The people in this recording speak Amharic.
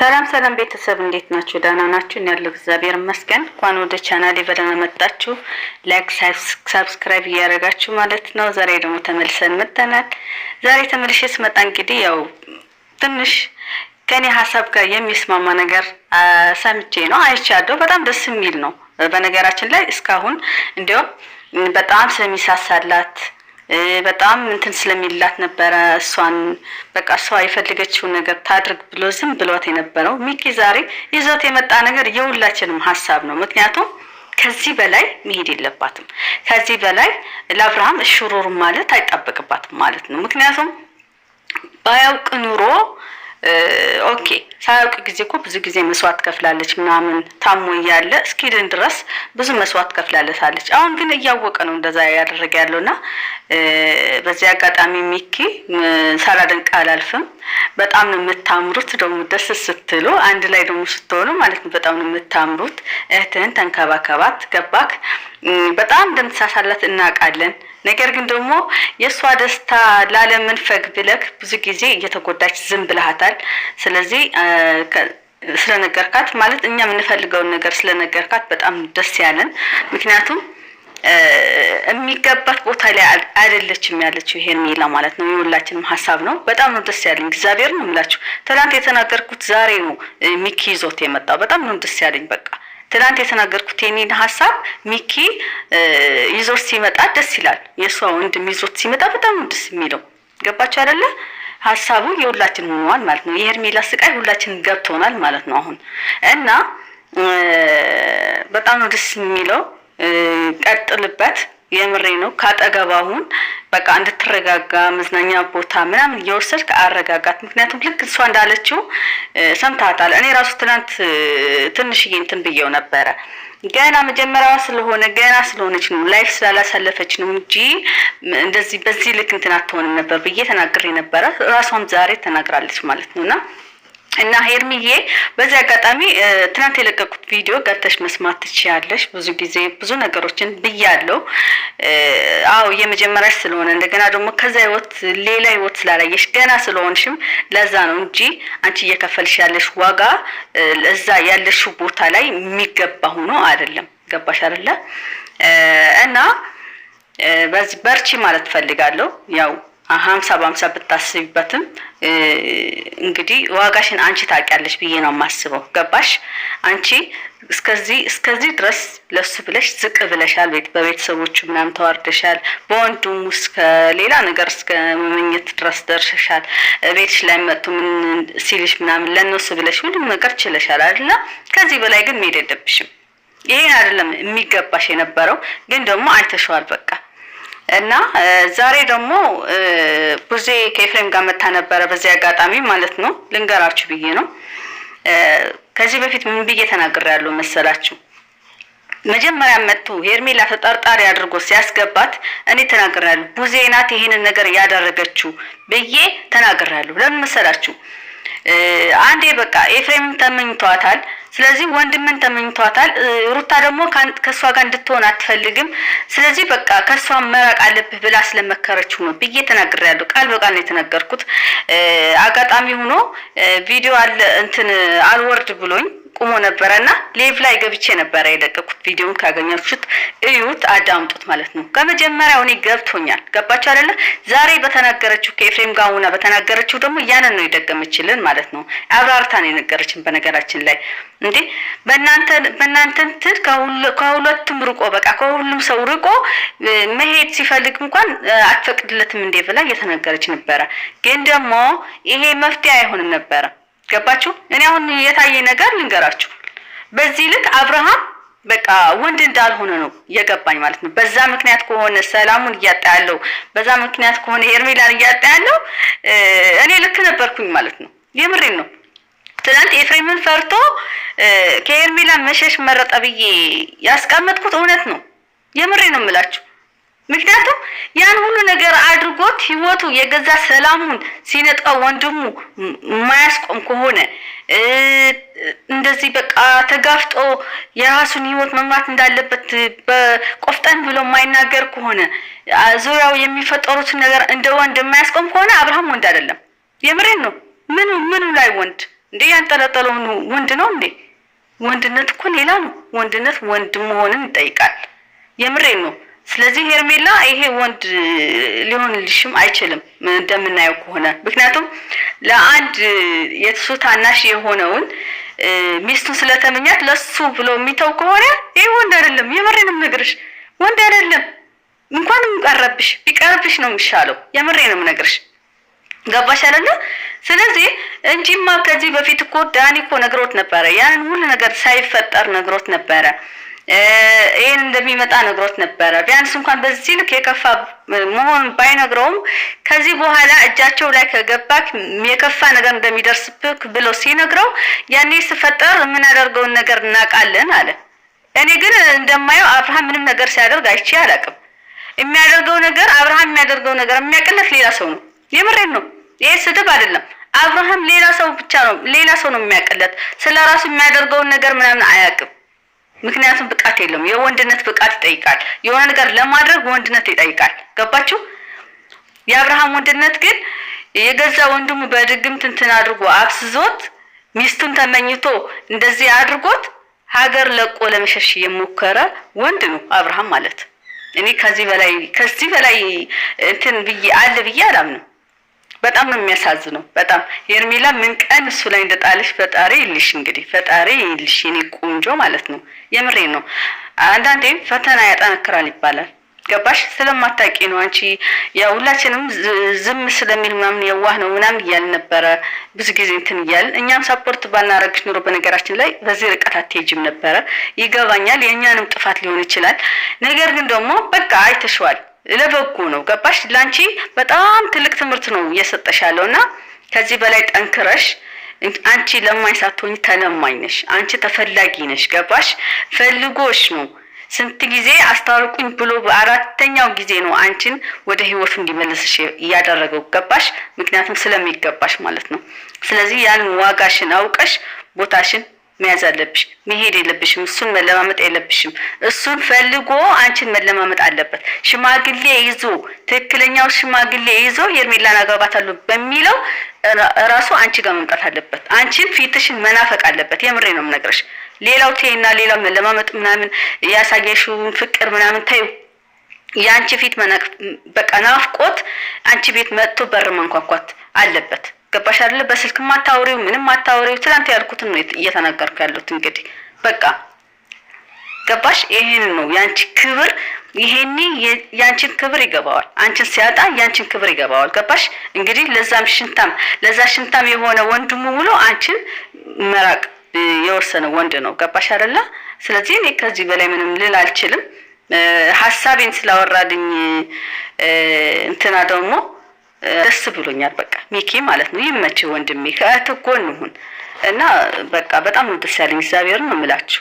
ሰላም ሰላም ቤተሰብ እንዴት ናችሁ? ደህና ናችሁ? እኔ ያለው እግዚአብሔር ይመስገን። እንኳን ወደ ቻናሌ በደህና መጣችሁ። ላይክ ሰብስክራይብ እያደረጋችሁ ማለት ነው። ዛሬ ደግሞ ተመልሰን መጥተናል። ዛሬ ተመልሼ ስመጣ እንግዲህ ያው ትንሽ ከኔ ሀሳብ ጋር የሚስማማ ነገር ሰምቼ ነው አይቻለሁ። በጣም ደስ የሚል ነው። በነገራችን ላይ እስካሁን እንዲያው በጣም ስለሚሳሳላት በጣም እንትን ስለሚላት ነበር እሷን በቃ እሷ የፈለገችው ነገር ታድርግ ብሎ ዝም ብሏት የነበረው ሚኪ ዛሬ ይዞት የመጣ ነገር የሁላችንም ሀሳብ ነው። ምክንያቱም ከዚህ በላይ መሄድ የለባትም። ከዚህ በላይ ለአብርሃም እሽሩር ማለት አይጣበቅባትም ማለት ነው። ምክንያቱም ባያውቅ ኑሮ ኦኬ ሳያውቅ ጊዜ እኮ ብዙ ጊዜ መስዋዕት ከፍላለች ምናምን ታሞ እያለ እስኪድን ድረስ ብዙ መስዋዕት ከፍላለች። አሁን ግን እያወቀ ነው እንደዛ ያደረገ ያለውና በዚህ አጋጣሚ ሚኪ ሳላደንቅ አላልፍም። በጣም ነው የምታምሩት። ደግሞ ደስ ስትሉ አንድ ላይ ደግሞ ስትሆኑ ማለት ነው በጣም ነው የምታምሩት። እህትህን ተንከባከባት። ገባክ? በጣም እንደምትሳሳላት እናውቃለን። ነገር ግን ደግሞ የሷ ደስታ ላለመንፈግ ብለክ ብዙ ጊዜ እየተጎዳች ዝም ብለሃታል። ስለዚህ ስለነገርካት ማለት እኛ የምንፈልገውን ነገር ስለነገርካት በጣም ደስ ያለን። ምክንያቱም የሚገባት ቦታ ላይ አይደለችም ያለችው ሄርሜላ ማለት ነው። የሁላችንም ሀሳብ ነው። በጣም ነው ደስ ያለኝ። እግዚአብሔር ነው የምላችሁ። ትናንት የተናገርኩት ዛሬ ነው ሚኪ ይዞት የመጣው። በጣም ነው ደስ ያለኝ። በቃ ትናንት የተናገርኩት የኔን ሀሳብ ሚኪ ይዞት ሲመጣ ደስ ይላል። የሷ ወንድም ይዞት ሲመጣ በጣም ነው ደስ የሚለው። ገባችሁ አይደለ? ሀሳቡ የሁላችንም ሆኗል ማለት ነው። የሄርሜላ ስቃይ ሁላችንም ገብቶናል ማለት ነው አሁን እና በጣም ነው ደስ የሚለው። ቀጥልበት። የምሬ ነው። ካጠገባሁን በቃ እንድትረጋጋ መዝናኛ ቦታ ምናምን እየወሰድክ አረጋጋት። ምክንያቱም ልክ እሷ እንዳለችው ሰምታታል። እኔ ራሱ ትናንት ትንሽዬ እንትን ብየው ነበረ። ገና መጀመሪያዋ ስለሆነ ገና ስለሆነች ነው ላይፍ ስላላሳለፈች ነው እንጂ እንደዚህ በዚህ ልክ እንትን አትሆንም ነበር ብዬ ተናግሬ ነበረ። ራሷም ዛሬ ተናግራለች ማለት ነውና እና ሄርሚዬ በዚህ አጋጣሚ ትናንት የለቀቁት ቪዲዮ ገብተሽ መስማት ትችያለሽ። ብዙ ጊዜ ብዙ ነገሮችን ብያለሁ። አዎ የመጀመሪያሽ ስለሆነ እንደገና ደግሞ ከዛ ህይወት ሌላ ህይወት ስላላየሽ ገና ስለሆንሽም ለዛ ነው እንጂ አንቺ እየከፈልሽ ያለሽ ዋጋ እዛ ያለሽ ቦታ ላይ የሚገባ ሆኖ አይደለም። ገባሽ አይደለ? እና በዚህ በርቺ ማለት ፈልጋለሁ። ያው 50 ብታስቢበትም እንግዲህ ዋጋሽን አንቺ ታውቂያለሽ ብዬ ነው የማስበው። ገባሽ? አንቺ እስከዚህ ድረስ ለሱ ብለሽ ዝቅ ብለሻል። በቤተሰቦቹ ምናምን ተዋርደሻል። በወንዱም እስከ ሌላ ነገር እስከ መመኘት ድረስ ደርሰሻል። ቤትሽ ላይ መጥቶ ምን ሲልሽ ምናምን ለነሱ ብለሽ ሁሉም ነገር ችለሻል አይደል? ከዚህ በላይ ግን መሄድ የለብሽም። ይሄን አይደለም የሚገባሽ የነበረው፣ ግን ደግሞ አይተሽዋል በቃ። እና ዛሬ ደግሞ ቡዜ ከኤፍሬም ጋር መታ ነበረ። በዚህ አጋጣሚ ማለት ነው ልንገራችሁ ብዬ ነው። ከዚህ በፊት ምን ብዬ ተናግሬያለሁ መሰላችሁ? መጀመሪያ መጥቶ ሄርሜላ ተጠርጣሪ አድርጎ ሲያስገባት እኔ ተናግሬያለሁ። ቡዜ ናት ይሄንን ነገር ያደረገችው ብዬ ተናግሬያለሁ። ለምን መሰላችሁ? አንዴ በቃ ኤፍሬም ተመኝቷታል። ስለዚህ ወንድምን ተመኝቷታል። ሩታ ደግሞ ከሷ ጋር እንድትሆን አትፈልግም። ስለዚህ በቃ ከሷ መራቅ አለብህ ብላ ስለመከረችው ነው ብዬ ተናግሬያለሁ። ቃል በቃል ነው የተናገርኩት። አጋጣሚ ሆኖ ቪዲዮ አለ እንትን አልወርድ ብሎኝ ቁሞ ነበረና ሌቭ ላይ ገብቼ ነበር የለቀኩት። ቪዲዮውን ካገኛችሁት እዩት፣ አዳምጡት ማለት ነው። ከመጀመሪያው እኔ ገብቶኛል። ገባችሁ አይደለ? ዛሬ በተናገረችው ከኤፍሬም ጋር ሆና በተናገረችው ደግሞ ያንን ነው የደገመችልን ማለት ነው። አብራርታ ነው የነገረችን። በነገራችን ላይ እንዴ በእናንተ እንትን ከሁለቱም ርቆ በቃ ከሁሉም ሰው ርቆ መሄድ ሲፈልግ እንኳን አትፈቅድለትም እንዴ ብላ እየተናገረች ነበረ። ግን ደግሞ ይሄ መፍትሄ አይሆንም ነበረ። ገባችሁ? እኔ አሁን የታየ ነገር ልንገራችሁ። በዚህ ልክ አብርሃም በቃ ወንድ እንዳልሆነ ነው የገባኝ ማለት ነው። በዛ ምክንያት ከሆነ ሰላሙን እያጣ ያለው፣ በዛ ምክንያት ከሆነ ሄርሜላን እያጣ ያለው እኔ ልክ ነበርኩኝ ማለት ነው። የምሬን ነው። ትናንት ኤፍሬምን ፈርቶ ከሄርሜላ መሸሽ መረጠ ብዬ ያስቀመጥኩት እውነት ነው። የምሬን ነው የምላችሁ። ምክንያቱም ያን ሁሉ ነገር አድርጎት ህይወቱ የገዛ ሰላሙን ሲነጥቀው ወንድሙ ማያስቆም ከሆነ እንደዚህ በቃ ተጋፍጦ የራሱን ህይወት መምራት እንዳለበት በቆፍጠን ብሎ የማይናገር ከሆነ ዙሪያው የሚፈጠሩት ነገር እንደ ወንድ የማያስቆም ከሆነ አብርሃም ወንድ አይደለም። የምሬን ነው። ምኑ ላይ ወንድ እንዴ ያንጠለጠለው ወንድ ነው እንዴ? ወንድነት እኮ ሌላ ነው። ወንድነት ወንድ መሆንን ይጠይቃል። የምሬን ነው። ስለዚህ ሄርሜላ ይሄ ወንድ ሊሆንልሽም አይችልም እንደምናየው ከሆነ ምክንያቱም ለአንድ የሱ ታናሽ የሆነውን ሚስቱን ስለተመኛት ለሱ ብሎ የሚተው ከሆነ ይሄ ወንድ አይደለም። የምሬንም ነግርሽ ወንድ አይደለም። እንኳንም ቀረብሽ ቢቀርብሽ ነው የሚሻለው። የምሬንም ነግርሽ ገባሽ አይደለ? ስለዚህ እንጂማ ከዚህ በፊት እኮ ዳኒ እኮ ነግሮት ነበረ። ያን ሁሉ ነገር ሳይፈጠር ነግሮት ነበረ። ይሄን እንደሚመጣ ነግሮት ነበረ። ቢያንስ እንኳን በዚህ ልክ የከፋ መሆን ባይነግረውም ከዚህ በኋላ እጃቸው ላይ ከገባክ የከፋ ነገር እንደሚደርስብክ ብሎ ሲነግረው ያኔ ሲፈጠር ምን ያደርገውን ነገር እናውቃለን አለ። እኔ ግን እንደማየው አብርሃም ምንም ነገር ሲያደርግ አይቼ አላውቅም። የሚያደርገው ነገር አብርሃም የሚያደርገው ነገር የሚያቀለት ሌላ ሰው ነው። የምሬን ነው። ይሄ ስድብ አይደለም። አብርሃም ሌላ ሰው ብቻ ነው ሌላ ሰው ነው የሚያቀለት። ስለራሱ የሚያደርገውን ነገር ምናምን አያውቅም። ምክንያቱም ብቃት የለውም። የወንድነት ብቃት ይጠይቃል። የሆነ ነገር ለማድረግ ወንድነት ይጠይቃል። ገባችሁ? የአብርሃም ወንድነት ግን የገዛ ወንድሙ በድግምት እንትን አድርጎ አፍስዞት ሚስቱን ተመኝቶ እንደዚህ አድርጎት ሀገር ለቆ ለመሸሽ የሞከረ ወንድ ነው አብርሃም ማለት። እኔ ከዚህ በላይ እንትን ብዬ አለ ብዬ አላምንም። በጣም ነው የሚያሳዝነው። በጣም ሄርሜላ ምን ቀን እሱ ላይ እንደጣለሽ ፈጣሪ ይልሽ። እንግዲህ ፈጣሪ ይልሽ የኔ ቆንጆ ማለት ነው። የምሬን ነው። አንዳንዴ ፈተና ያጠነክራል ይባላል። ገባሽ? ስለማታውቂ ነው አንቺ። ያው ሁላችንም ዝም ስለሚል ምናምን የዋህ ነው ምናምን እያልን ነበረ ብዙ ጊዜ እንትን እያልን እኛም ሰፖርት ባናረግሽ ኑሮ በነገራችን ላይ በዚህ ርቀት አትሄጂም ነበረ። ይገባኛል፣ የእኛንም ጥፋት ሊሆን ይችላል። ነገር ግን ደግሞ በቃ አይተሽዋል፣ ለበጎ ነው። ገባሽ? ላንቺ በጣም ትልቅ ትምህርት ነው እየሰጠሻለውና ከዚህ በላይ ጠንክረሽ አንቺ ለማኝ ሳትሆኚ ተለማኝ ነሽ። አንቺ ተፈላጊ ነሽ። ገባሽ? ፈልጎሽ ነው ስንት ጊዜ አስታርቁኝ ብሎ በአራተኛው ጊዜ ነው አንቺን ወደ ህይወቱ እንዲመለስሽ ያደረገው። ገባሽ? ምክንያቱም ስለሚገባሽ ማለት ነው። ስለዚህ ያን ዋጋሽን አውቀሽ ቦታሽን መያዝ አለብሽ። መሄድ የለብሽም። እሱን መለማመጥ የለብሽም። እሱን ፈልጎ አንቺን መለማመጥ አለበት። ሽማግሌ ይዞ ትክክለኛው ሽማግሌ ይዞ ሄርሜላን አገባታለሁ በሚለው ራሱ አንቺ ጋር መምጣት አለበት። አንቺን ፊትሽን መናፈቅ አለበት። የምሬ ነው የምነግርሽ። ሌላው ተይና ሌላው መለማመጥ ምናምን ያሳየሽውን ፍቅር ምናምን ተይው። ያንቺ ፊት በቃ ናፍቆት አንቺ ቤት መጥቶ በር ማንኳኳት አለበት። ገባሽ አይደለ? በስልክ ማታወሪው ምንም ማታወሪው ትላንት ያልኩት ነው እየተናገርኩ ያለሁት። እንግዲህ በቃ ገባሽ? ይሄን ነው ያንቺ ክብር። ይሄኔ ያንቺን ክብር ይገባዋል። አንቺን ሲያጣ ያንቺን ክብር ይገባዋል። ገባሽ? እንግዲህ ለዛ ሽንታም የሆነ ወንድሙ ብሎ አንቺን መራቅ የወሰነ ወንድ ነው። ገባሽ አይደለ? ስለዚህ እኔ ከዚህ በላይ ምንም ልል አልችልም። ሐሳቤን ስላወራልኝ እንትና ደግሞ ደስ ብሎኛል። በቃ ሚኪ ማለት ነው። ይመችህ ወንድሜ፣ ከእህትህ ጎን ሁን እና በቃ በጣም ነው ደስ ያለኝ። እግዚአብሔርን ነው የምላችሁ።